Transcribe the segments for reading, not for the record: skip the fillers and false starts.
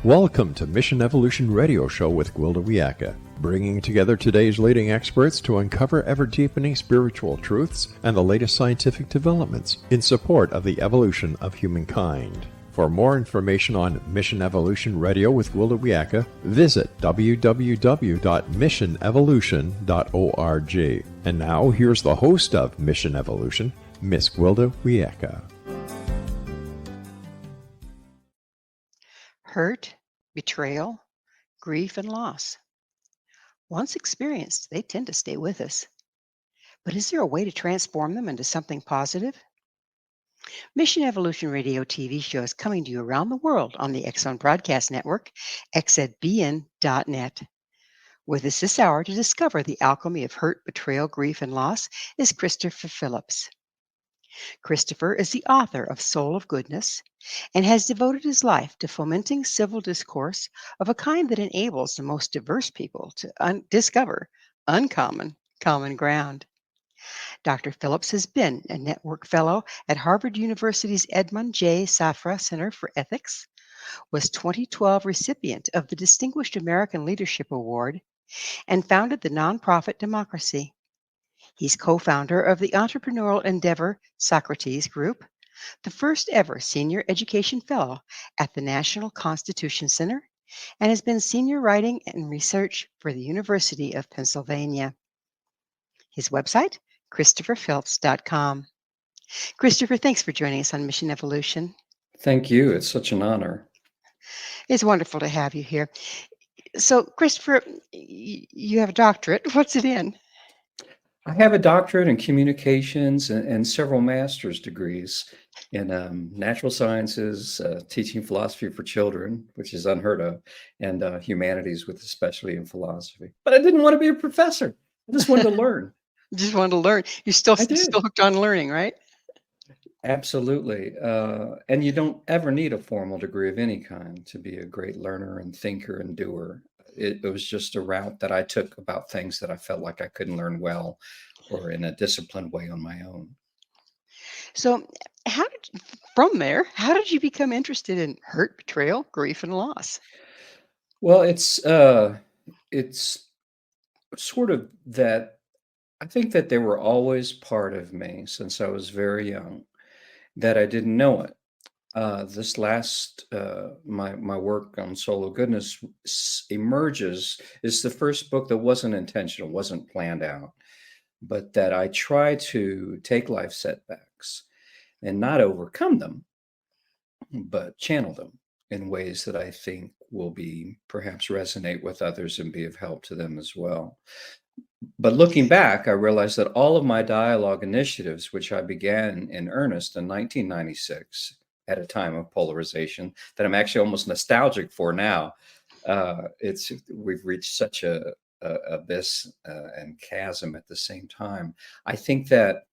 Welcome to Mission Evolution Radio Show with Gwilda Wiyaka, bringing together today's leading experts to uncover ever-deepening spiritual truths and the latest scientific developments in support of the evolution of humankind. For more information on Mission Evolution Radio with Gwilda Wiyaka, visit www.missionevolution.org. And now, here's the host of Mission Evolution, Miss Gwilda Wiyaka. Hurt, betrayal, grief, and loss. Once experienced, they tend to stay with us. But is there a way to transform them into something positive? Mission Evolution Radio TV show is coming to you around the world on the Exxon Broadcast Network, xzbn.net. With us this hour to discover the alchemy of hurt, betrayal, grief, and loss is Christopher Phillips. Christopher is the author of Soul of Goodness and has devoted his life to fomenting civil discourse of a kind that enables the most diverse people to discover uncommon common ground. Dr. Phillips has been a network fellow at Harvard University's Edmond J. Safra Center for Ethics, was 2012 recipient of the Distinguished American Leadership Award, and founded the nonprofit Democracy. He's co-founder of the entrepreneurial endeavor Socrates Group, the first ever senior education fellow at the National Constitution Center, and has been senior writing and research for the University of Pennsylvania. His website, ChristopherPhillips.com. Christopher, thanks for joining us on Mission Evolution. Thank you. It's such an honor. It's wonderful to have you here. So, Christopher, you have a doctorate. What's it in? I have a doctorate in communications and several master's degrees in natural sciences, teaching philosophy for children, which is unheard of, and humanities with a specialty in philosophy. But I didn't want to be a professor. I just wanted to learn. Just wanted to learn. You're still hooked on learning, right? Absolutely. And you don't ever need a formal degree of any kind to be a great learner and thinker and doer. It was just a route that I took about things that I felt like I couldn't learn well or in a disciplined way on my own. So how did you become interested in hurt, betrayal, grief, and loss? Well, it's sort of that I think that they were always part of me since I was very young, that I didn't know it. This last, my work on Soul of Goodness emerges is the first book that wasn't intentional, wasn't planned out, but that I try to take life setbacks and not overcome them, but channel them in ways that I think will be perhaps resonate with others and be of help to them as well. But looking back, I realized that all of my dialogue initiatives, which I began in earnest in 1996, at a time of polarization that I'm actually almost nostalgic for now. We've reached such a abyss and chasm at the same time. I think that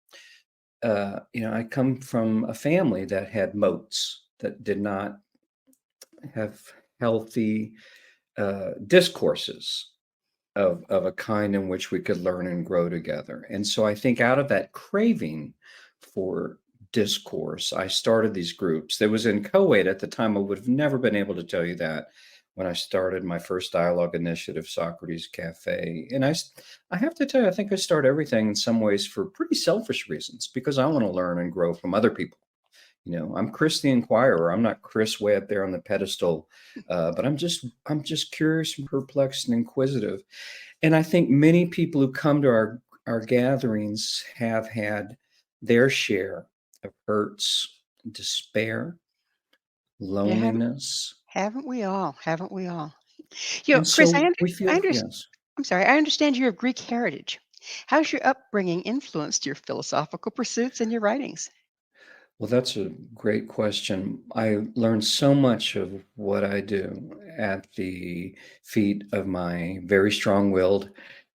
I come from a family that had moats, that did not have healthy discourses of a kind in which we could learn and grow together. And so I think out of that craving for discourse, I started these groups. There was inchoate at the time. I would have never been able to tell you that when I started my first dialogue initiative, Socrates Cafe. And I have to tell you, I think I start everything in some ways for pretty selfish reasons, because I want to learn and grow from other people. I'm Chris the Inquirer. I'm not Chris way up there on the pedestal, but I'm just curious and perplexed and inquisitive. And I think many people who come to our gatherings have had their share of hurts, despair, loneliness. Haven't we all? Chris, I understand you're of Greek heritage. How's your upbringing influenced your philosophical pursuits and your writings? Well, that's a great question. I learned so much of what I do at the feet of my very strong-willed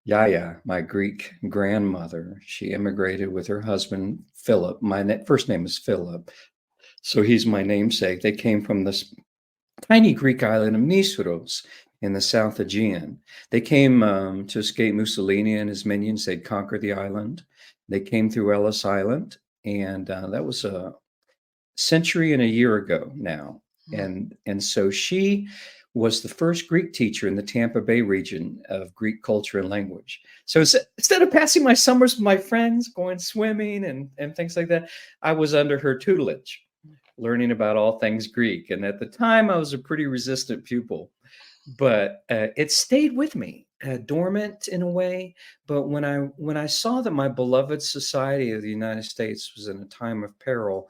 Yaya, my Greek grandmother. She immigrated with her husband, Philip. My first name is Philip, so he's my namesake. They came from this tiny Greek island of Nisyros in the South Aegean. They came to escape Mussolini and his minions. They'd conquer the island. They came through Ellis Island, and that was a century and a year ago now. And so she was the first Greek teacher in the Tampa Bay region of Greek culture and language. So instead of passing my summers with my friends, going swimming and things like that, I was under her tutelage, learning about all things Greek. And at the time, I was a pretty resistant pupil, but it stayed with me, dormant in a way. But when I saw that my beloved society of the United States was in a time of peril,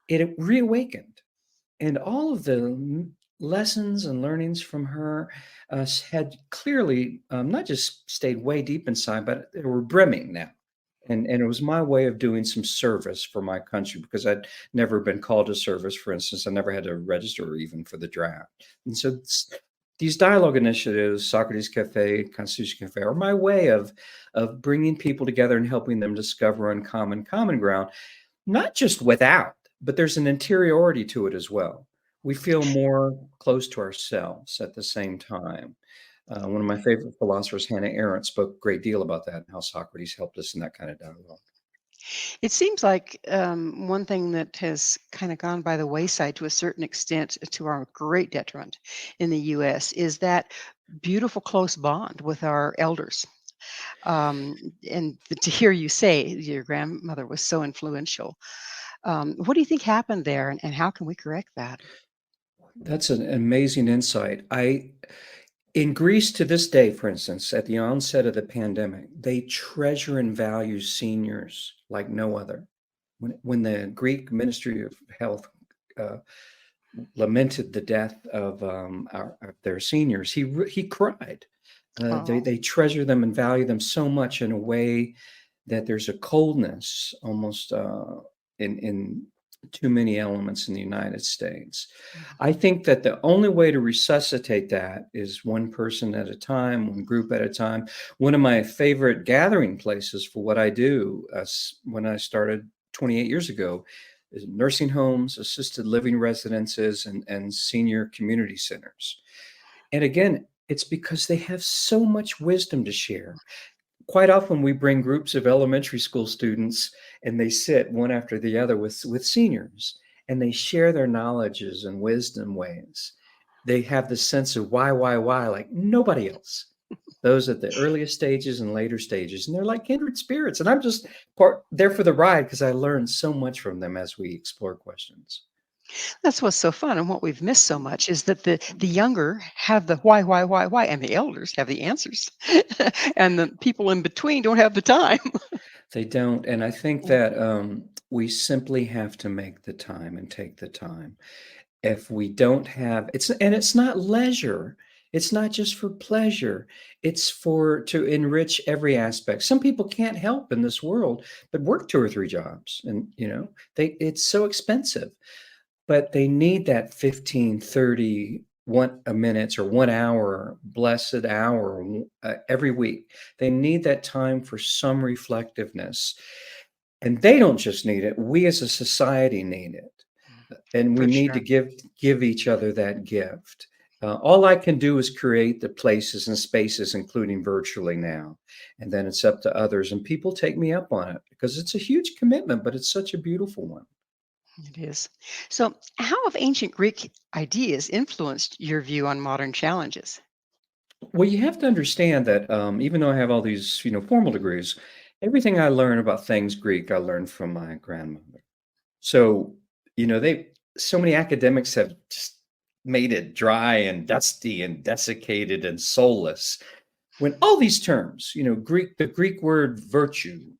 it reawakened. And all of the lessons and learnings from her had clearly not just stayed way deep inside, but they were brimming now. And it was my way of doing some service for my country because I'd never been called to service. For instance, I never had to register even for the draft. And so these dialogue initiatives, Socrates Cafe, Constitution Cafe, are my way of bringing people together and helping them discover uncommon common ground, not just without, but there's an interiority to it as well. We feel more close to ourselves at the same time. One of my favorite philosophers, Hannah Arendt, spoke a great deal about that and how Socrates helped us in that kind of dialogue. It seems like one thing that has kind of gone by the wayside to a certain extent, to our great detriment in the U.S., is that beautiful close bond with our elders. And to hear you say your grandmother was so influential, what do you think happened there, and how can we correct that? That's an amazing insight. In Greece to this day, for instance, at the onset of the pandemic, they treasure and value seniors like no other. When the Greek Ministry of Health uh, lamented the death of their seniors, he cried. Oh, They treasure them and value them so much in a way that there's a coldness almost in too many elements in the United States. I think that the only way to resuscitate that is one person at a time, one group at a time. One of my favorite gathering places for what I do when I started 28 years ago is nursing homes, assisted living residences, and senior community centers. And again, it's because they have so much wisdom to share. Quite often we bring groups of elementary school students and they sit one after the other with seniors and they share their knowledges and wisdom ways. They have this sense of why, like nobody else. Those at the earliest stages and later stages. And they're like kindred spirits. And I'm just there for the ride because I learned so much from them as we explore questions. that's what's so fun, and what we've missed so much is that the younger have the why, and the elders have the answers, and the people in between don't have the time. They don't. And I think that we simply have to make the time and take the time. If we don't have it's not leisure. It's not just for pleasure. It's for to enrich every aspect. Some people can't help in this world but work 2 or 3 jobs and it's so expensive. But they need that 15, 30, a minutes or 1 hour, blessed hour every week. They need that time for some reflectiveness. And they don't just need it. We as a society need it. And we For need to sure. give each other that gift. All I can do is create the places and spaces, including virtually now. And then it's up to others. And people take me up on it because it's a huge commitment, but it's such a beautiful one. It is. So, how have ancient Greek ideas influenced your view on modern challenges? Well, you have to understand that even though I have all these, formal degrees, everything I learn about things Greek, I learned from my grandmother. So, they so many academics have just made it dry and dusty and desiccated and soulless. When all these terms, the Greek word virtue,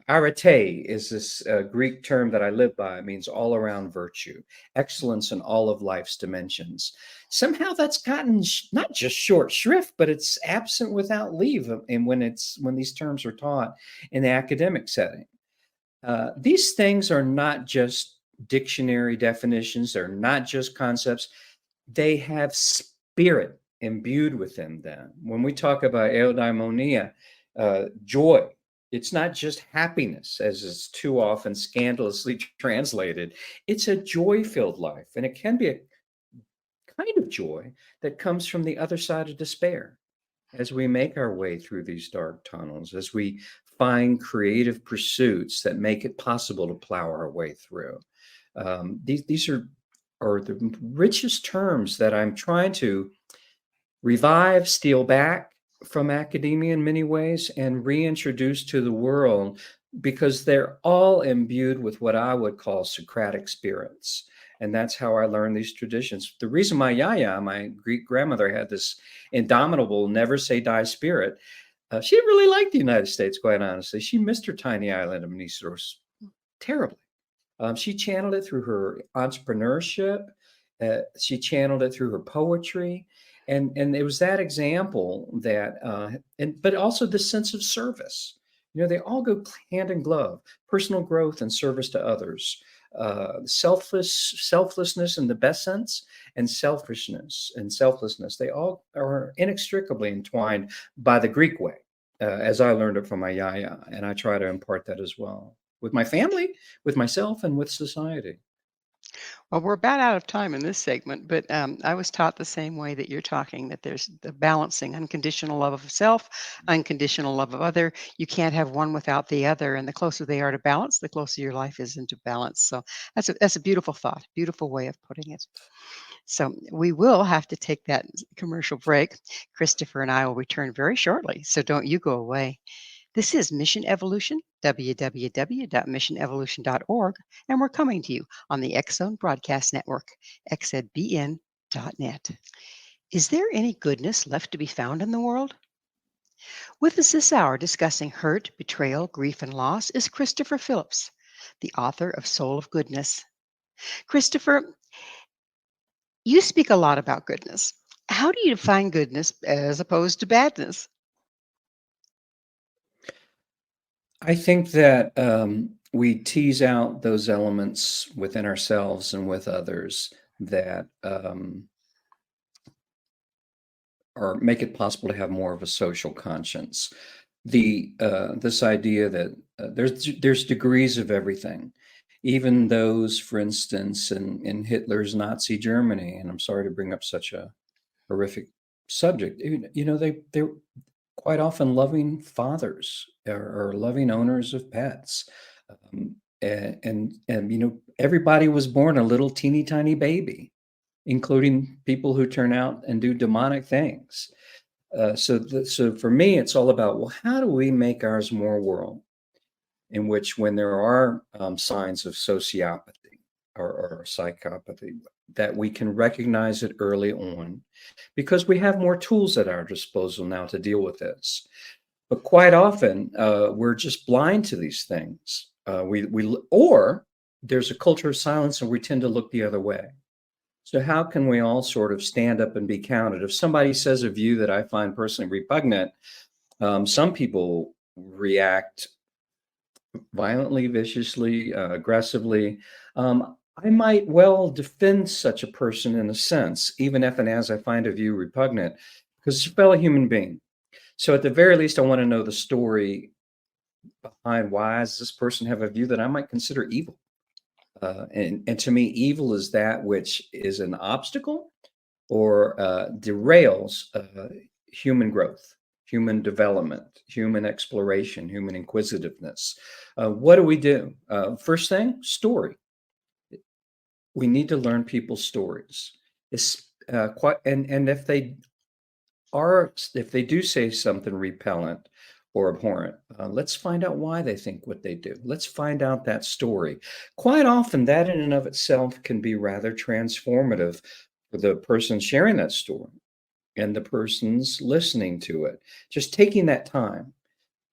arete is this Greek term that I live by. It means all around virtue, excellence in all of life's dimensions. Somehow that's gotten not just short shrift, but it's absent without leave. And when these terms are taught in the academic setting, these things are not just dictionary definitions. They're not just concepts. They have spirit imbued within them. When we talk about eudaimonia, joy, it's not just happiness, as is too often scandalously translated. It's a joy-filled life, and it can be a kind of joy that comes from the other side of despair. As we make our way through these dark tunnels, as we find creative pursuits that make it possible to plow our way through. These are the richest terms that I'm trying to revive, steal back from academia in many ways, and reintroduce to the world, because they're all imbued with what I would call Socratic spirits. And that's how I learned these traditions. The reason my yaya, my Greek grandmother, had this indomitable, never say die spirit, she didn't really like the United States, quite honestly. She missed her tiny island of Niceros terribly. She channeled it through her entrepreneurship. She channeled it through her poetry, and it was that example that, but also the sense of service. They all go hand in glove: personal growth and service to others, selflessness in the best sense, and selfishness and selflessness. They all are inextricably entwined by the Greek way, as I learned it from my yaya, and I try to impart that as well with my family, with myself, and with society. Well, we're about out of time in this segment, but I was taught the same way that you're talking, that there's the balancing unconditional love of self, unconditional love of other. You can't have one without the other. And the closer they are to balance, the closer your life is into balance. So that's a beautiful thought, beautiful way of putting it. So we will have to take that commercial break. Christopher and I will return very shortly. So don't you go away. This is Mission Evolution, www.missionevolution.org, and we're coming to you on the X-Zone Broadcast Network, xzbn.net. Is there any goodness left to be found in the world? With us this hour discussing hurt, betrayal, grief, and loss is Christopher Phillips, the author of Soul of Goodness. Christopher, you speak a lot about goodness. How do you define goodness as opposed to badness? I think that we tease out those elements within ourselves and with others that or make it possible to have more of a social conscience. This idea that there's degrees of everything, even those, for instance, in Hitler's Nazi Germany, and I'm sorry to bring up such a horrific subject. They're quite often loving fathers or loving owners of pets. And everybody was born a little teeny tiny baby, including people who turn out and do demonic things. So for me, it's all about, well, how do we make ours more world in which, when there are signs of sociopathy or psychopathy, that we can recognize it early on, because we have more tools at our disposal now to deal with this. But quite often, we're just blind to these things. Or there's a culture of silence, and we tend to look the other way. So how can we all sort of stand up and be counted? If somebody says a view that I find personally repugnant, some people react violently, viciously, aggressively. I might well defend such a person in a sense, even if and as I find a view repugnant, because it's a fellow human being. So at the very least, I want to know the story behind why does this person have a view that I might consider evil. And to me, evil is that which is an obstacle or derails human growth, human development, human exploration, human inquisitiveness. What do? First thing, story. We need to learn people's stories. It's and if they do say something repellent or abhorrent, let's find out why they think what they do. Let's find out that story. Quite often, that in and of itself can be rather transformative for the person sharing that story and the person's listening to it. Just taking that time.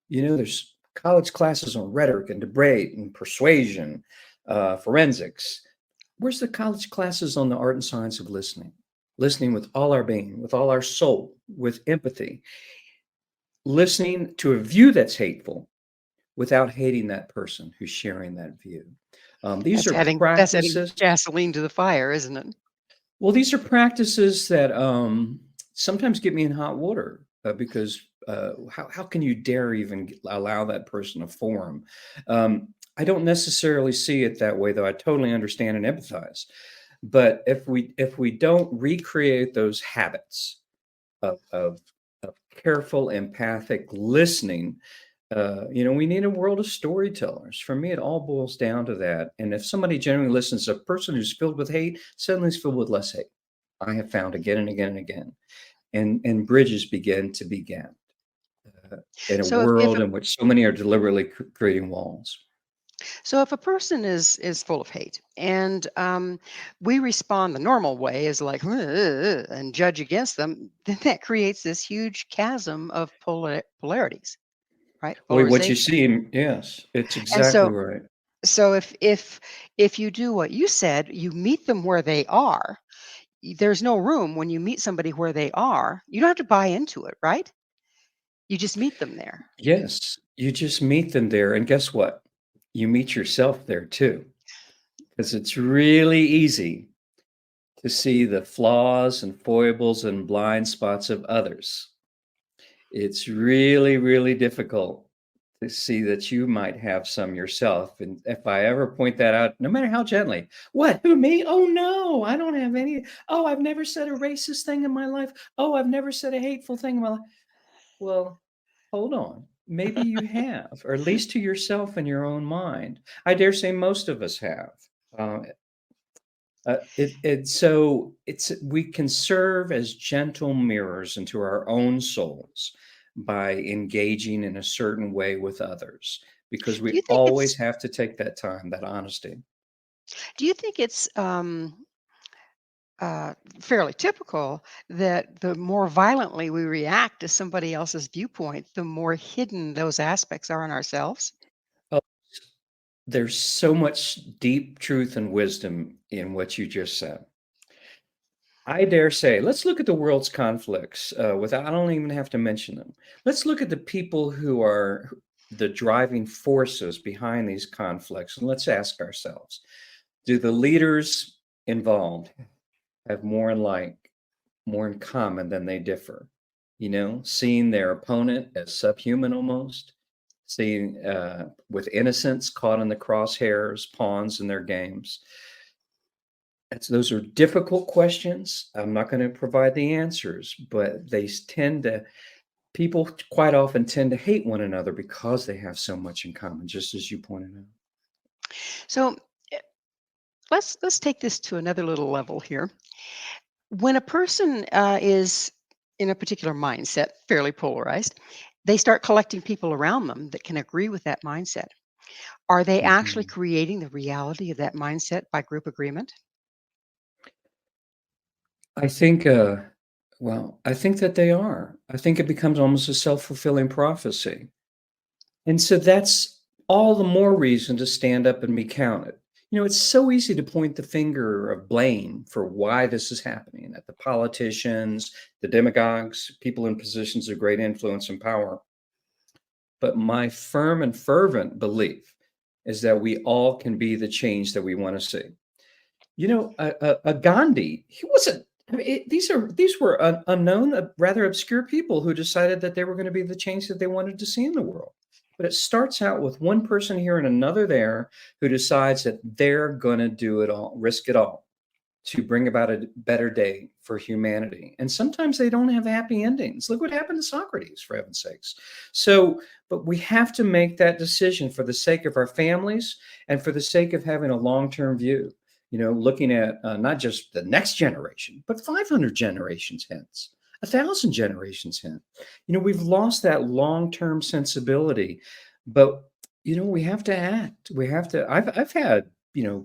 There's college classes on rhetoric and debate and persuasion, forensics. Where's the college classes on the art and science of listening? Listening with all our being, with all our soul, with empathy. Listening to a view that's hateful without hating that person who's sharing that view. These are That's adding practices. gasoline to the fire, isn't it? Well, these are practices that sometimes get me in hot water because how can you dare even allow that person a forum? I don't necessarily see it that way, though. I totally understand and empathize. But if we don't recreate those habits of careful, empathic listening, we need a world of storytellers. For me, it all boils down to that. And if somebody genuinely listens, a person who's filled with hate suddenly is filled with less hate. I have found again and again and again. and bridges begin to be gapped in a So if world in which so many are deliberately creating walls. So if a person is full of hate and we respond the normal way is like and judge against them, then that creates this huge chasm of polarities, right? Well, what you Polarization. see, yes, it's And exactly so right. so if you do what you said, you meet them where they are. There's no room when you meet somebody where they are. You don't have to buy into it, right? You just meet them there. Yes, you just meet them there, and guess what? You meet yourself there too, because it's really easy to see the flaws and foibles and blind spots of others. It's really, really difficult to see that you might have some yourself. And if I ever point that out, no matter how gently, what, who, me? Oh, no, I don't have any. Oh, I've never said a racist thing in my life. Oh, I've never said a hateful thing in my life. Well, hold on. Maybe you have, or at least to yourself in your own mind. I dare say most of us have. Uh, so it's we can serve as gentle mirrors into our own souls by engaging in a certain way with others, because Do we you think always it's have to take that time, that honesty. do you think it's fairly typical that the more violently we react to somebody else's viewpoint, the more hidden those aspects are in ourselves. Oh, there's so much deep truth and wisdom in what you just said. I dare say, let's look at the world's conflicts. Without, I don't even have to mention them. Let's look at the people who are the driving forces behind these conflicts, and let's ask ourselves: do the leaders involved have more in common than they differ? Seeing their opponent as subhuman almost, seeing with innocence caught in the crosshairs, pawns in their games. Those are difficult questions. I'm not going to provide the answers, but people quite often tend to hate one another because they have so much in common, just as you pointed out. So let's take this to another little level here. When a person is in a particular mindset, fairly polarized, they start collecting people around them that can agree with that mindset. Are they actually Mhm. creating the reality of that mindset by group agreement? I think, I think that they are. I think it becomes almost a self-fulfilling prophecy. And so that's all the more reason to stand up and be counted. It's so easy to point the finger of blame for why this is happening at the politicians, the demagogues, people in positions of great influence and power. But my firm and fervent belief is that we all can be the change that we want to see. A Gandhi, he wasn't. I mean, these were unknown, rather obscure people who decided that they were going to be the change that they wanted to see in the world. But it starts out with one person here and another there who decides that they're going to do it all, risk it all, to bring about a better day for humanity. And sometimes they don't have happy endings. Look what happened to Socrates, for heaven's sakes. So, but we have to make that decision for the sake of our families and for the sake of having a long-term view. Looking at not just the next generation, but 500 generations hence, 1,000 generations hence. We've lost that long-term sensibility, but we have to act. We have to. I've had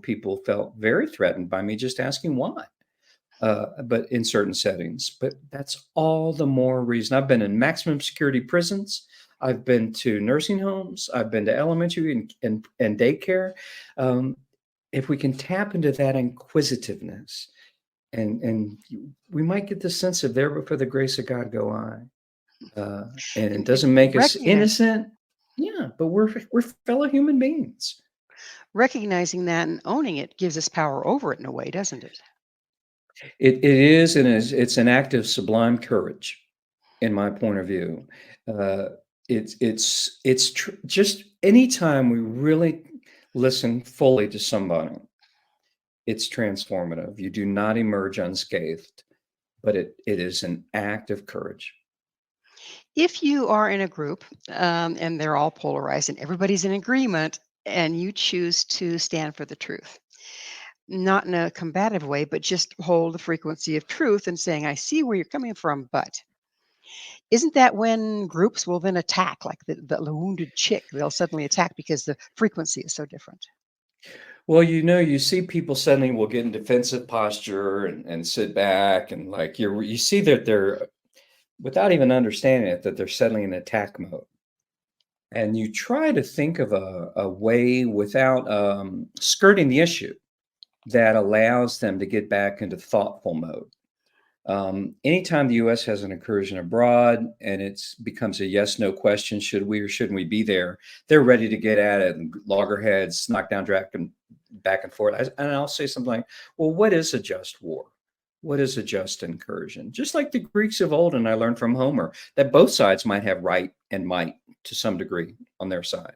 people felt very threatened by me just asking why. But in certain settings, but that's all the more reason. I've been in maximum security prisons. I've been to nursing homes. I've been to elementary and daycare. Um, if we can tap into that inquisitiveness, we might get the sense of there, but for the grace of God go I. And it And doesn't make us recognize innocent. Yeah, but we're fellow human beings. recognizing that and owning it gives us power over it in a way, doesn't it? It is, and it's an act of sublime courage, in my point of view. Uh, just anytime we really listen fully to somebody, it's transformative. You do not emerge unscathed, but it is an act of courage. If you are in a group and they're all polarized and everybody's in agreement and you choose to stand for the truth, not in a combative way, but just hold the frequency of truth and saying, I see where you're coming from, but isn't that when groups will then attack, like the wounded chick? They'll suddenly attack because the frequency is so different. Well, you see people suddenly will get in defensive posture and sit back and like you see that they're without even understanding it that they're suddenly in attack mode. And you try to think of a way without skirting the issue that allows them to get back into thoughtful mode. Anytime the U.S. has an incursion abroad and it becomes a yes/no question, should we or shouldn't we be there? They're ready to get at it and loggerheads, knock down, drag them back and forth. And I'll say something like, "Well, what is a just war? What is a just incursion?" Just like the Greeks of old, and I learned from Homer that both sides might have right and might to some degree on their side.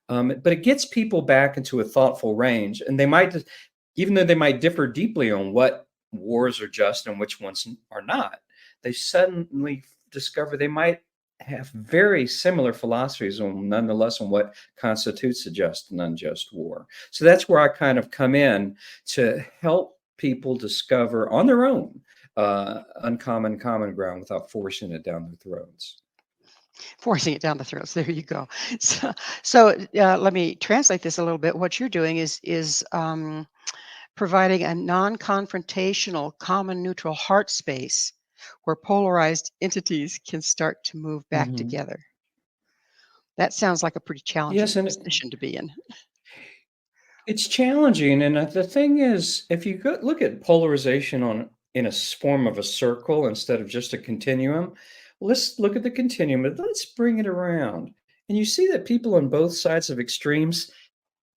But it gets people back into a thoughtful range, and they might, even though they might differ deeply on what wars are just and which ones are not, they suddenly discover they might have very similar philosophies on nonetheless on what constitutes a just and unjust war. So that's where I kind of come in to help people discover on their own uncommon common ground without forcing it down their throats. Forcing it down the throats. There you go. So let me translate this a little bit. What you're doing is providing a non-confrontational, common, neutral heart space where polarized entities can start to move back together. That sounds like a pretty challenging position to be in. It's challenging, and the thing is, if you look at polarization in a form of a circle instead of just a continuum, let's look at the continuum, but let's bring it around. And you see that people on both sides of extremes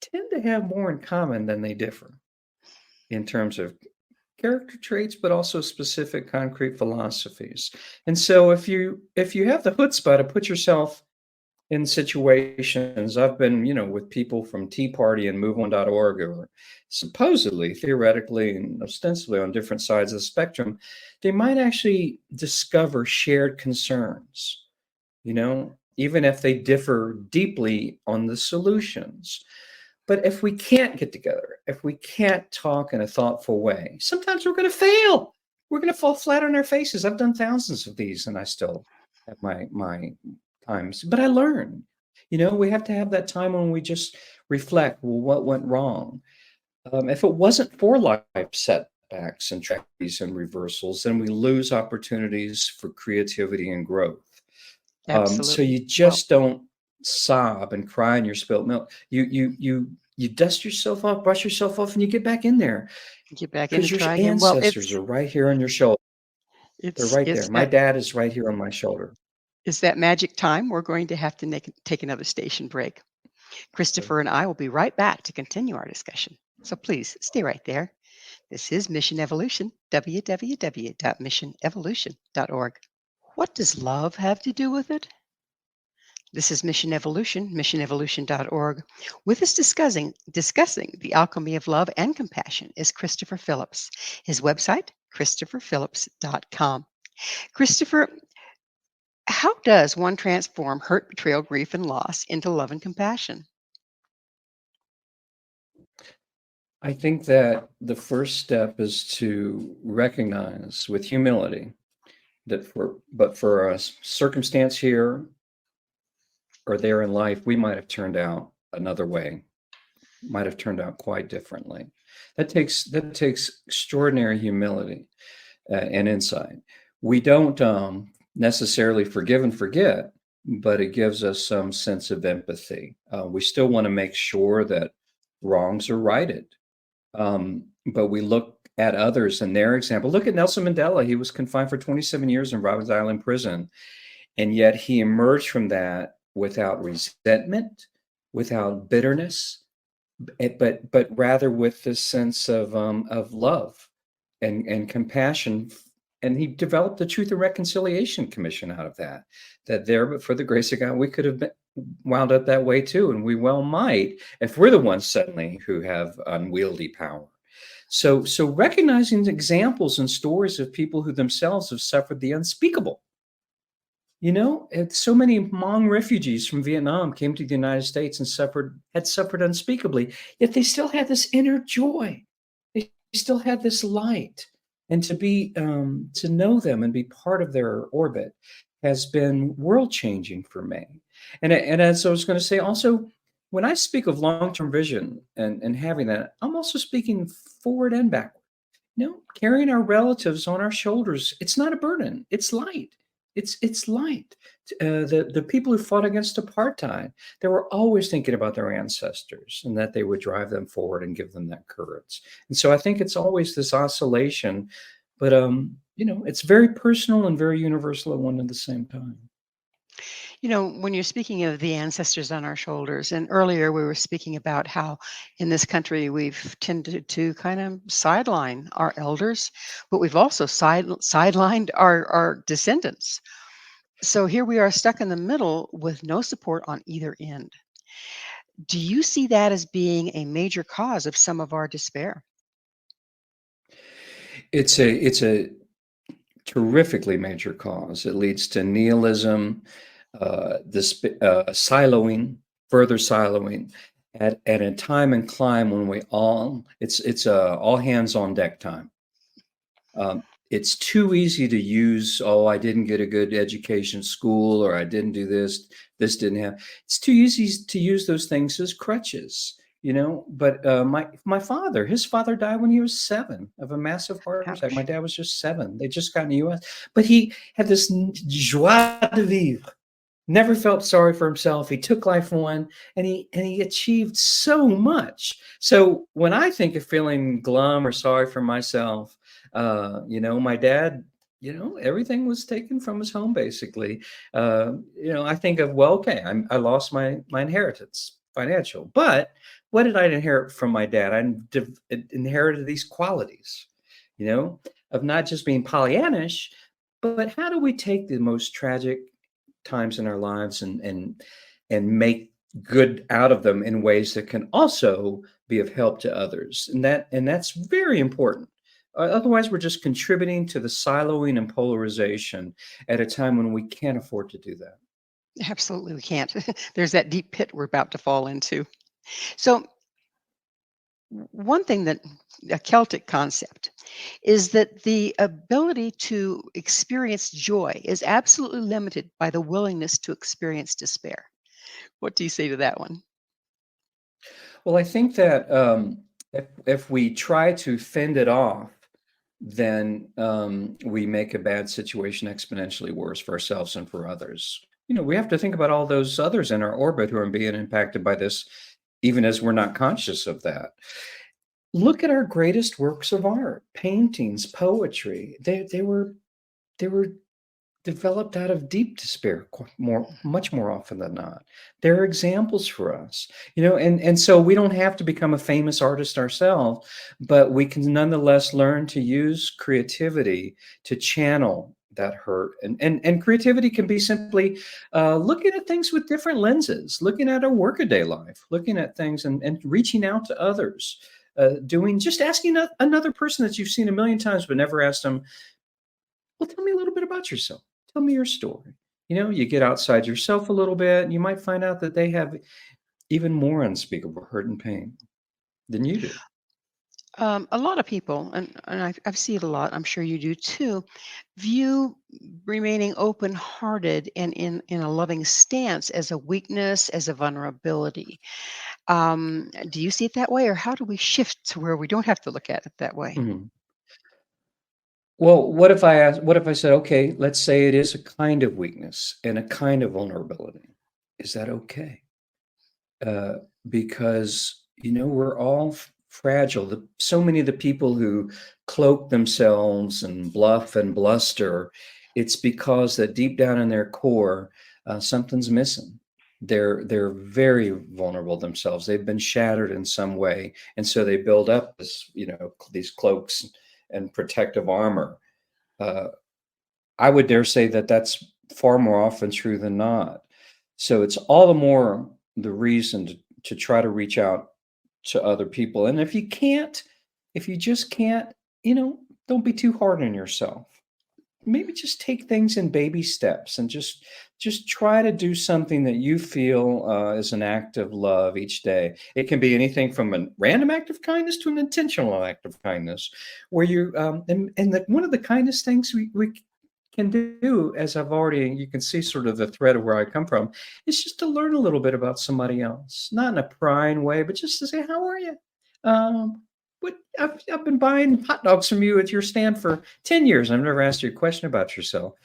tend to have more in common than they differ in terms of character traits, but also specific concrete philosophies. And so if you have the chutzpah to put yourself in situations, I've been, with people from Tea Party and MoveOn.org who are supposedly, theoretically, and ostensibly on different sides of the spectrum, they might actually discover shared concerns, even if they differ deeply on the solutions. But if we can't get together, if we can't talk in a thoughtful way, sometimes we're going to fail. We're going to fall flat on our faces. I've done thousands of these, and I still have my times. But I learn. We have to have that time when we just reflect. Well, what went wrong? If it wasn't for life setbacks and tragedies and reversals, then we lose opportunities for creativity and growth. So you just don't sob and cry in your spilt milk. You dust yourself off, brush yourself off, and you get back in there. Get back in and your try again. ancestors are right here on your shoulder. They're right there. My dad is right here on my shoulder. It's that magic time. We're going to have to take another station break. Christopher and I will be right back to continue our discussion. So please stay right there. This is Mission Evolution, www.missionevolution.org. What does love have to do with it? This is Mission Evolution, missionevolution.org. With us discussing the alchemy of love and compassion is Christopher Phillips. His website, christopherphillips.com. Christopher, how does one transform hurt, betrayal, grief, and loss into love and compassion? I think that the first step is to recognize with humility that for a circumstance here or there in life, we might have turned out another way, might have turned out quite differently. That takes extraordinary humility and insight. We don't necessarily forgive and forget, but it gives us some sense of empathy. We still want to make sure that wrongs are righted. But we look at others and their example. Look at Nelson Mandela. He was confined for 27 years in Robbins Island prison. And yet he emerged from that without resentment, without bitterness, but rather with this sense of love and compassion. And he developed the Truth and Reconciliation Commission out of that there, but for the grace of God, we could have been wound up that way too. And we well might, if we're the ones suddenly who have unwieldy power. So recognizing examples and stories of people who themselves have suffered the unspeakable. So many Hmong refugees from Vietnam came to the United States and had suffered unspeakably, yet they still had this inner joy. still had this light. And to be to know them and be part of their orbit has been world changing for me. And as I was going to say, also when I speak of long term vision and having that, I'm also speaking forward and backward. Carrying our relatives on our shoulders, it's not a burden. It's light. It's light. The people who fought against apartheid, they were always thinking about their ancestors and that they would drive them forward and give them that courage. And so I think it's always this oscillation, but it's very personal and very universal at one and the same time. When you're speaking of the ancestors on our shoulders, and earlier we were speaking about how in this country we've tended to kind of sideline our elders, but we've also sidelined our descendants. So here we are stuck in the middle with no support on either end. Do you see that as being a major cause of some of our despair? It's a terrifically major cause. It leads to nihilism, siloing, further siloing, at a time and climb when it's all hands on deck time. It's too easy to use, oh, I didn't get a good education at school, or I didn't do this didn't happen. It's too easy to use those things as crutches. But his father died when he was 7 of a massive heart attack. Ouch. My dad was just 7. They just got in the US, but he had this joie de vivre, never felt sorry for himself. He took life on, and he achieved so much. So when I think of feeling glum or sorry for myself, my dad, everything was taken from his home basically. I think of, well, okay, I lost my inheritance, financial, but what did I inherit from my dad? I inherited these qualities, of not just being Pollyannish, but how do we take the most tragic times in our lives and make good out of them in ways that can also be of help to others, and that's very important. Otherwise, we're just contributing to the siloing and polarization at a time when we can't afford to do that. Absolutely, we can't. There's that deep pit we're about to fall into. So, one thing that a Celtic concept is that the ability to experience joy is absolutely limited by the willingness to experience despair. What do you say to that one? Well, I think that if we try to fend it off, then we make a bad situation exponentially worse for ourselves and for others. We have to think about all those others in our orbit who are being impacted by this, even as we're not conscious of that. Look at our greatest works of art, paintings, poetry. They were developed out of deep despair, much more often than not. They're examples for us, and so we don't have to become a famous artist ourselves, but we can nonetheless learn to use creativity to channel that hurt. And creativity can be simply looking at things with different lenses, looking at our workaday life, looking at things and reaching out to others, just asking another person that you've seen a million times but never asked them, well, tell me a little bit about yourself. Tell me your story. You get outside yourself a little bit, and you might find out that they have even more unspeakable hurt and pain than you do. A lot of people, and I've seen it a lot, I'm sure you do too, view remaining open hearted and in a loving stance as a weakness, as a vulnerability. Do you see it that way, or how do we shift to where we don't have to look at it that way? Mhm. Well, what if I said, okay, let's say it is a kind of weakness and a kind of vulnerability. Is that okay? uh, because we're all fragile. So many of the people who cloak themselves and bluff and bluster, it's because that deep down in their core, something's missing. They're very vulnerable themselves. They've been shattered in some way, and so they build up these cloaks and protective armor. Uh, I would dare say that that's far more often true than not. So it's all the more the reason to try to reach out to other people. And if you just can't, don't be too hard on yourself. maybe just take things in baby steps and just try to do something that you feel is an act of love each day. It can be anything from a random act of kindness to an intentional act of kindness, where you one of the kindest things we can do, as I've already, you can see sort of the thread of where I come from, is just to learn a little bit about somebody else, not in a prying way, but just to say, how are you? What I've been buying hot dogs from you at your stand for 10 years. I've never asked you a question about yourself.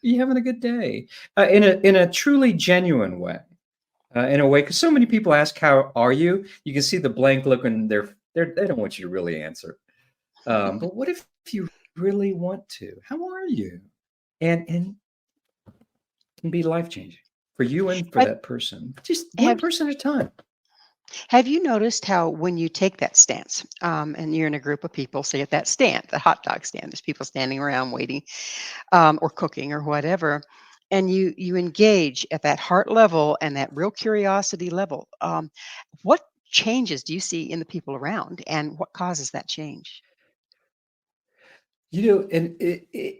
You having a good day? In a truly genuine way, in a way, because so many people ask, "How are you?" You can see the blank look in they don't want you to really answer. But what if you really want to? How are you? And it can be life changing for you and for Have, that person. Just one have person at a time. Have you noticed how when you take that stance, and you're in a group of people, say at that stand, the hot dog stand, there's people standing around waiting, or cooking or whatever, and you engage at that heart level and that real curiosity level, what changes do you see in the people around, and what causes that change? You know, and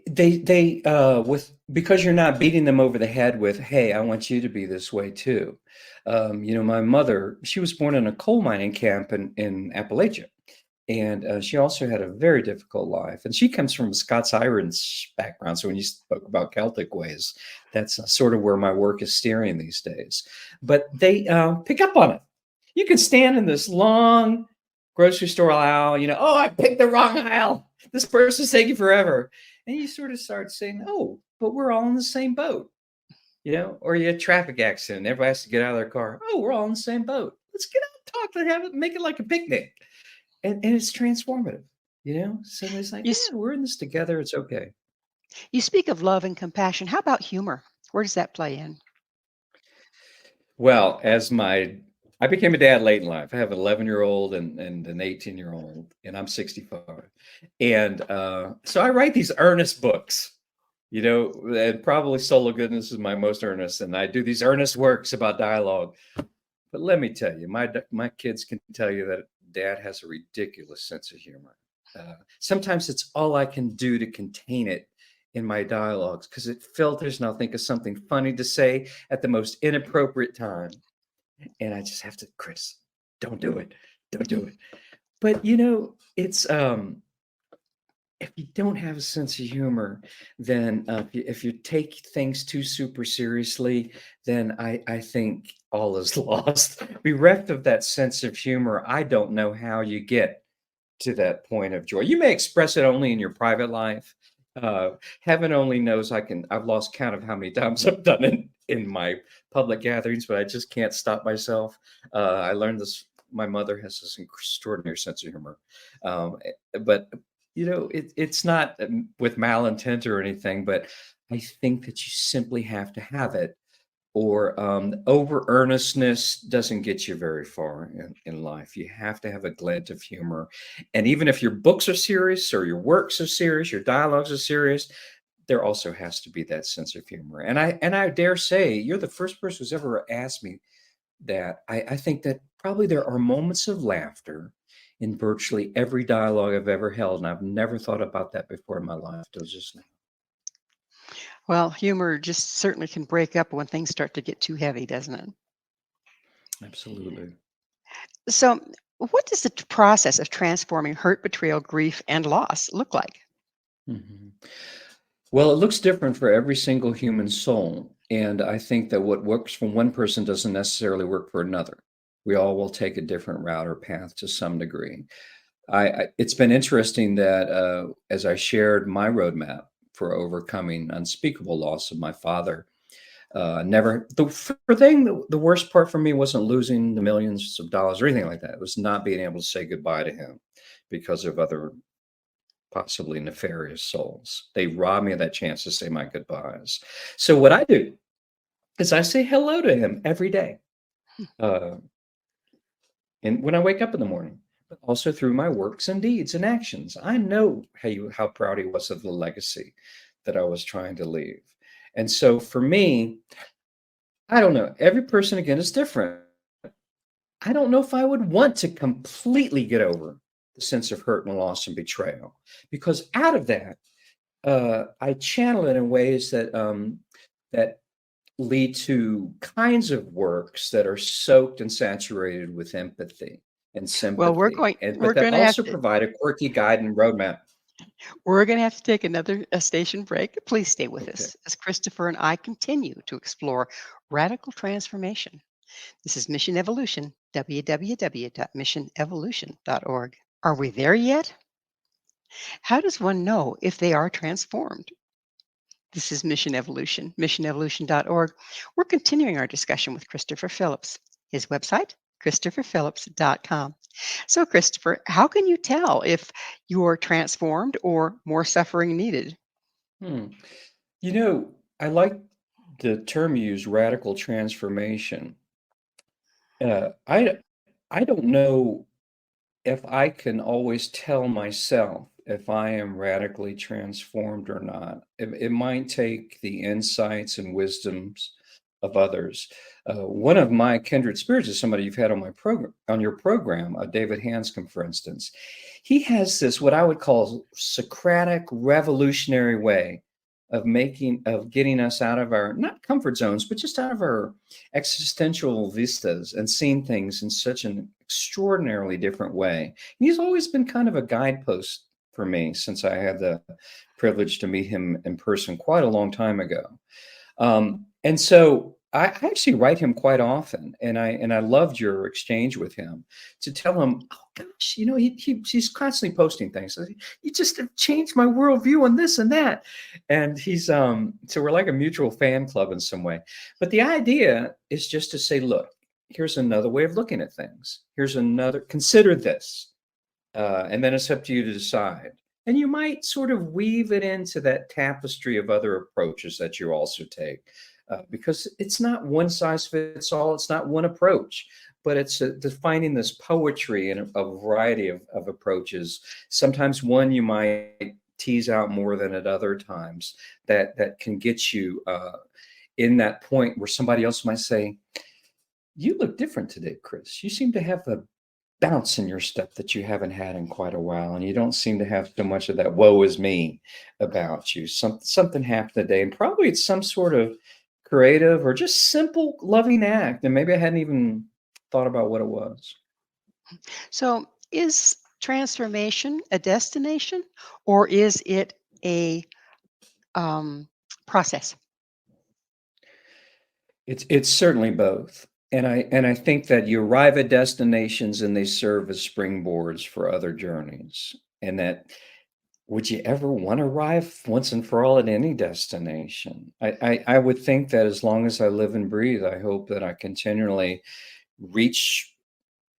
they with because you're not beating them over the head with, "Hey, I want you to be this way too." My mother, she was born in a coal mining camp in Appalachia, and she also had a very difficult life. And she comes from a Scots Irish background, so when you spoke about Celtic ways, that's sort of where my work is steering these days. But they pick up on it. You can stand in this long grocery store aisle, "Oh, I picked the wrong aisle. This person's taking forever." And you sort of start saying, "Oh, but we're all in the same boat." Or you had a traffic accident, everybody has to get out of their car. "Oh, we're all in the same boat. Let's get out and talk and have it, make it like a picnic." And it's transformative. So it's like, You s- yeah, we're in this together. It's okay. you speak of love and compassion. How about humor? Where does that play in? Well, I became a dad late in life. I have an 11-year-old and an 18-year-old, and I'm 65. And so I write these earnest books, and probably Solo Goodness is my most earnest. And I do these earnest works about dialogue. But let me tell you, my kids can tell you that dad has a ridiculous sense of humor. Sometimes it's all I can do to contain it in my dialogues, because it filters and I'll think of something funny to say at the most inappropriate time. And I just have to, "Chris, don't do it. Don't do it." But it's if you don't have a sense of humor, then if you take things too super seriously, then I think all is lost. Bereft of that sense of humor, I don't know how you get to that point of joy. You may express it only in your private life. Heaven only knows I've lost count of how many times I've done it in my public gatherings, but I just can't stop myself. I learned this. My mother has this extraordinary sense of humor. But it's not with malintent or anything, but I think that you simply have to have it, or over earnestness doesn't get you very far in life. You have to have a glint of humor. And even if your books are serious or your works are serious, your dialogues are serious, there also has to be that sense of humor. And I dare say you're the first person who's ever asked me that. I think that probably there are moments of laughter in virtually every dialogue I've ever held. And I've never thought about that before in my life till just now. Well, humor just certainly can break up when things start to get too heavy, doesn't it? Absolutely. So, what does the process of transforming hurt, betrayal, grief, and loss look like? Mhm. Well, it looks different for every single human soul. And I think that what works for one person doesn't necessarily work for another. We all will take a different route or path to some degree. It's been interesting that as I shared my roadmap for overcoming unspeakable loss of my father, never the worst part for me wasn't losing the millions of dollars or anything like that. It was not being able to say goodbye to him because of other possibly nefarious souls. They robbed me of that chance to say my goodbyes. So what I do is I say hello to him every day. Uh, and when I wake up in the morning, but also through my works and deeds and actions. I know how proud he was of the legacy that I was trying to leave. And so for me, I don't know. Every person again is different. I don't know if I would want to completely get over the sense of hurt and loss and betrayal, because out of that I channel it in ways that lead to kinds of works that are soaked and saturated with empathy and Well, sympathy, but we're that going to have also to provide a quirky guide and roadmap. take another station break. Please stay with Okay. us as Christopher and I continue to explore radical transformation. This is Mission Evolution, www.missionevolution.org. Are we there yet? How does one know if they are transformed? This is Mission Evolution, missionevolution.org. We're continuing our discussion with Christopher Phillips. His website, christopherphillips.com. So, Christopher, how can you tell if you're transformed or more suffering needed? Hmm. You know, I like the term you use, radical transformation. Uh, I I don't know if I can always tell myself if I am radically transformed or not. It might take the insights and wisdoms of others. One of my kindred spirits is somebody you've had on my program, on your program, David Hanscom, for instance. He has this what I would call Socratic revolutionary way of getting us out of our not comfort zones, but just out of our existential vistas and seeing things in such an extraordinarily different way. He's always been kind of a guidepost for me since I had the privilege to meet him in person quite a long time ago. And so I actually write him quite often, and I loved your exchange with him to tell him, oh gosh, you know, he's constantly posting things. You just have changed my worldview on this and that, and he's so we're like a mutual fan club in some way. But the idea is just to say, look, here's another way of looking at things. Here's another. Consider this, and then it's up to you to decide. And you might sort of weave it into that tapestry of other approaches that you also take, because it's not one size fits all. It's not one approach, but it's defining this poetry in a variety of approaches. Sometimes one you might tease out more than at other times that can get you in that point where somebody else might say, you look different today, Chris. You seem to have a bounce in your step that you haven't had in quite a while, and you don't seem to have so much of that woe is me about you. Something happened today, and probably it's some sort of creative or just simple loving act, and maybe I hadn't even thought about what it was. So, is transformation a destination or is it a um, process? It's certainly both. And I think that you arrive at destinations and they serve as springboards for other journeys. And that would you ever want to arrive once and for all at any destination? I would think that as long as I live and breathe, I hope that I continually reach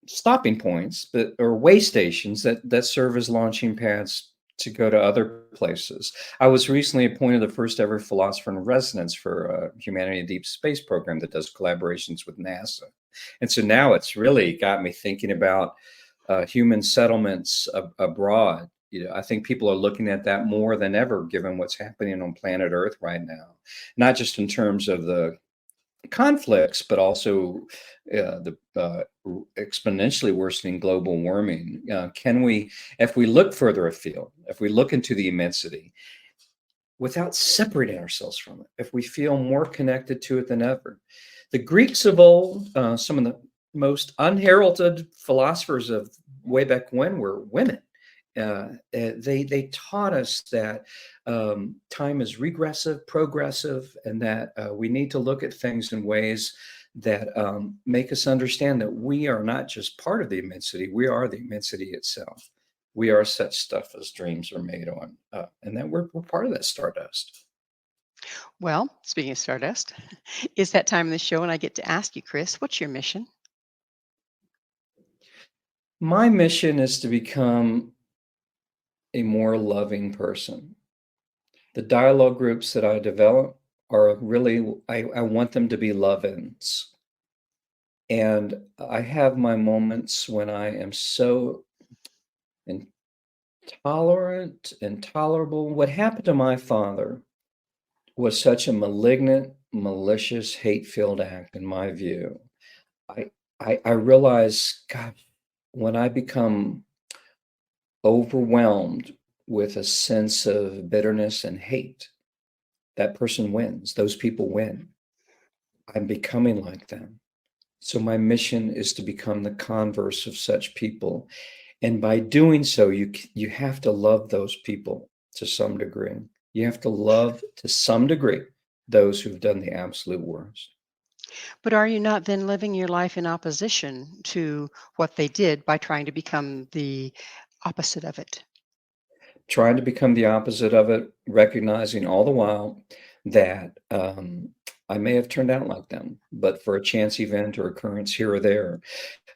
stopping points, but or way stations that serve as launching pads to go to other places. I was recently appointed the first ever philosopher in residence for Humanity in Deep Space program that does collaborations with NASA. And so now it's really got me thinking about human settlements abroad. You know, I think people are looking at that more than ever, given what's happening on planet Earth right now, not just in terms of the conflicts, but also the exponentially worsening global warming. Can we, if we look further afield, if we look into the immensity, without separating ourselves from it, if we feel more connected to it than ever? The Greeks of old, some of the most unheralded philosophers of way back when were women. They taught us that time is regressive, progressive, and that we need to look at things in ways that make us understand that we are not just part of the immensity, we are the immensity itself. We are such stuff as dreams are made on, and that we're part of that stardust. Well, speaking of stardust, it's that time in the show, and I get to ask you, Chris, what's your mission? My mission is to become a more loving person. The dialogue groups that I develop are really, I want them to be love-ins. And I have my moments when I am so intolerant, intolerable. What happened to my father was such a malignant, malicious, hate-filled act, in my view. I I realize, God, when I become overwhelmed with a sense of bitterness and hate, that person wins. Those people win. I'm becoming like them. So my mission is to become the converse of such people. And by doing so, you have to love those people to some degree. You have to love to some degree those who've done the absolute worst. But are you not then living your life in opposition to what they did by trying to become the opposite of it? Trying to become the opposite of it, recognizing all the while that I may have turned out like them, but for a chance event or occurrence here or there.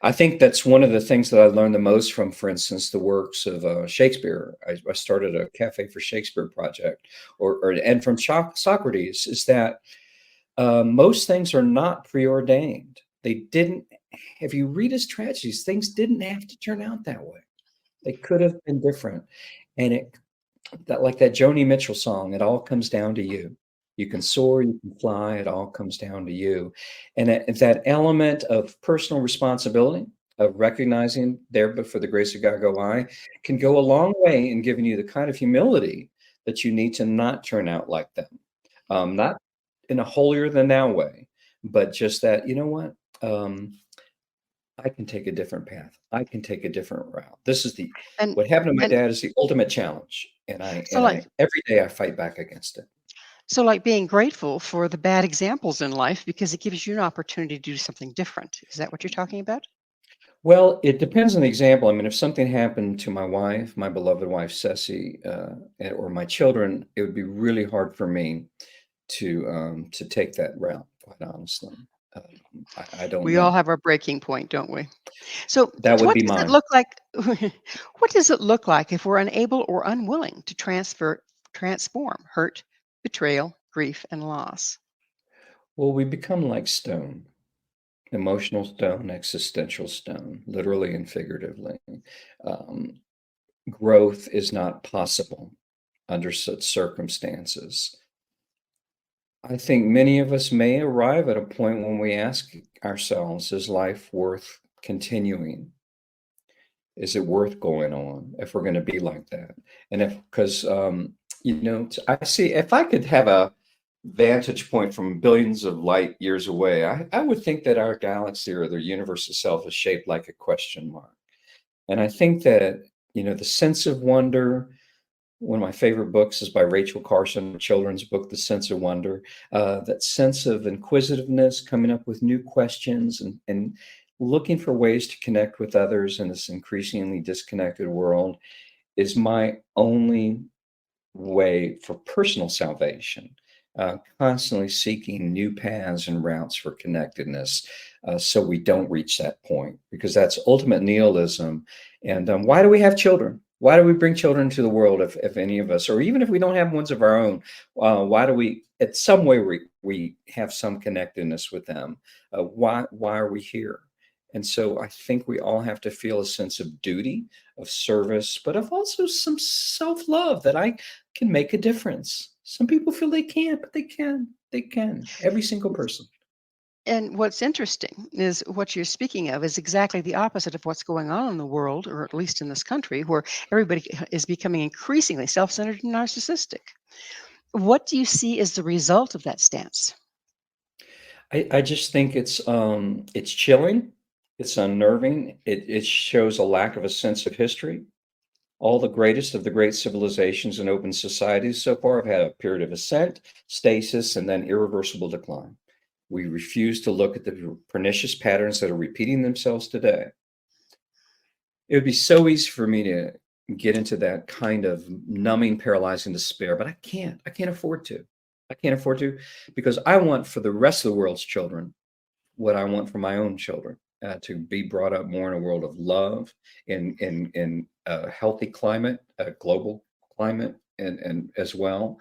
I think that's one of the things that I learned the most from, for instance, the works of Shakespeare. I started a Cafe for Shakespeare project, and from Socrates, is that most things are not preordained. They didn't. If you read his tragedies, things didn't have to turn out that way. They could have been different, and like that Joni Mitchell song, it all comes down to you. You can soar, you can fly, it all comes down to you. And that element of personal responsibility, of recognizing there, but for the grace of God go I, can go a long way in giving you the kind of humility that you need to not turn out like them. Not in a holier than thou way, but just that, you know what? I can take a different path. I can take a different route. And What happened to my and dad is the ultimate challenge. And so like every day I fight back against it. so like being grateful for the bad examples in life because it gives you an opportunity to do something different. Is that what you're talking about? Well, it depends on the example. I mean, if something happened to my wife, my beloved wife, Ceci, or my children, it would be really hard for me to take that route, quite honestly. Um, I don't We all know. have our breaking point, don't we? So, That would what be does it mine. look like? What does it look like if we're unable or unwilling to transform hurt, betrayal, grief, and loss? Well, we become like stone, emotional stone, existential stone, literally and figuratively. Um, Growth is not possible under such circumstances. I think many of us may arrive at a point when we ask ourselves, is life worth continuing? Is it worth going on if we're going to be like that? And because, I see if I could have a vantage point from billions of light years away, I would think that our galaxy or the universe itself is shaped like a question mark. And I think that, the sense of wonder, one of my favorite books is by Rachel Carson, a children's book, The Sense of Wonder. That sense of inquisitiveness, coming up with new questions and looking for ways to connect with others in this increasingly disconnected world is my only way for personal salvation. Constantly seeking new paths and routes for connectedness, so we don't reach that point, because that's ultimate nihilism. And why do we have children? Why do we bring children into the world if any of us, or even if we don't have ones of our own, why do we, at some way, we have some connectedness with them? Why are we here? And so I think we all have to feel a sense of duty, of service, but of also some self-love that I can make a difference. Some people feel they can't, but they can. They can. Every single person. And what's interesting is what you're speaking of is exactly the opposite of what's going on in the world, or at least in this country, where everybody is becoming increasingly self centered and narcissistic. What do you see as the result of that stance? I just think it's chilling, it's unnerving, it shows a lack of a sense of history. All the greatest of the great civilizations and open societies so far have had a period of ascent, stasis, and then irreversible decline. We refuse to look at the pernicious patterns that are repeating themselves today. It would be so easy for me to get into that kind of numbing, paralyzing despair, but I can't. I can't afford to. I can't afford to, because I want for the rest of the world's children what I want for my own children, to be brought up more in a world of love, in a healthy climate, a global climate, and as well.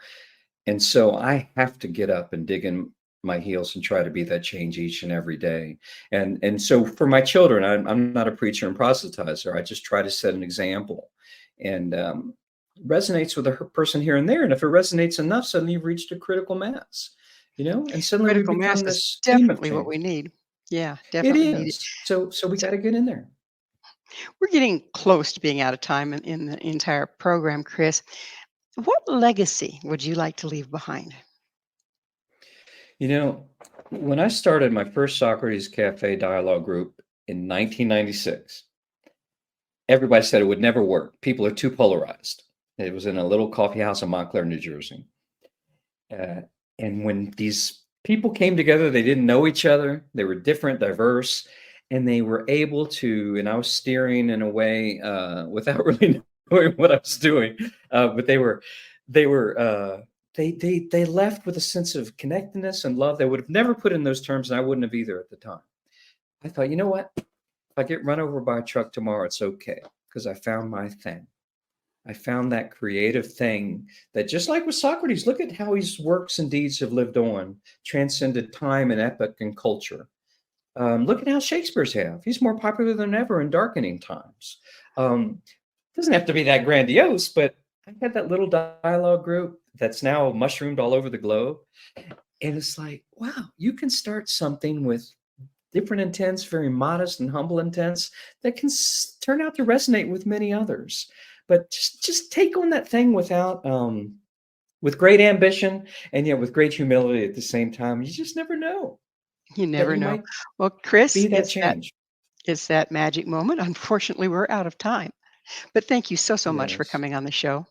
And so I have to get up and dig in my heels and try to be that change each and every day. And so for my children, I'm not a preacher and proselytizer. I just try to set an example, and resonates with a person here and there. And if it resonates enough, suddenly you've reached a critical mass, and suddenly we Critical mass become is this team of definitely what we change. need. Yeah, It definitely needed. is. So we So, got to get in there. We're getting close to being out of time in the entire program, Chris. What legacy would you like to leave behind? You know, when I started my first Socrates Cafe dialogue group in 1996, everybody said it would never work. People are too polarized. It was in a little coffee house in Montclair, New Jersey. Uh, and when these people came together, they didn't know each other. They were different, diverse, and they were able to. And I was steering in a way without really knowing what I was doing, but they were. They left with a sense of connectedness and love. They would have never put in those terms, and I wouldn't have either at the time. I thought, you know what? If I get run over by a truck tomorrow, it's okay because I found my thing. I found that creative thing that, just like with Socrates, look at how his works and deeds have lived on, transcended time and epoch and culture. Look at how Shakespeare's have. He's more popular than ever in darkening times. Doesn't have to be that grandiose, but I had that little dialogue group that's now mushroomed all over the globe. And it's like, wow, you can start something with different intents, very modest and humble intents that can turn out to resonate with many others. But just take on that thing without with great ambition and yet with great humility at the same time. You just never know You that never you know. might Well, Chris, be that change. it's that magic moment. Unfortunately, we're out of time. But thank you so much for Yes. coming on the show.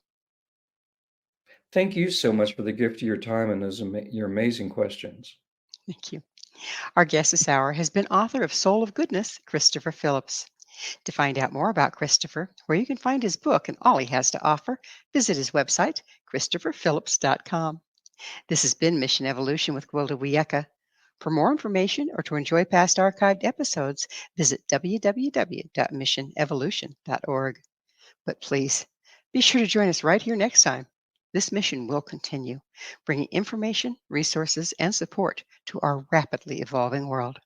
Thank you so much for the gift of your time and your amazing questions. Thank you. Our guest this hour has been author of Soul of Goodness, Christopher Phillips. To find out more about Christopher, where you can find his book and all he has to offer, visit his website, christopherphillips.com. This has been Mission Evolution with Gwilda Wiyaka. For more information or to enjoy past archived episodes, visit www.missionevolution.org. But please, be sure to join us right here next time. This mission will continue, bringing information, resources, and support to our rapidly evolving world.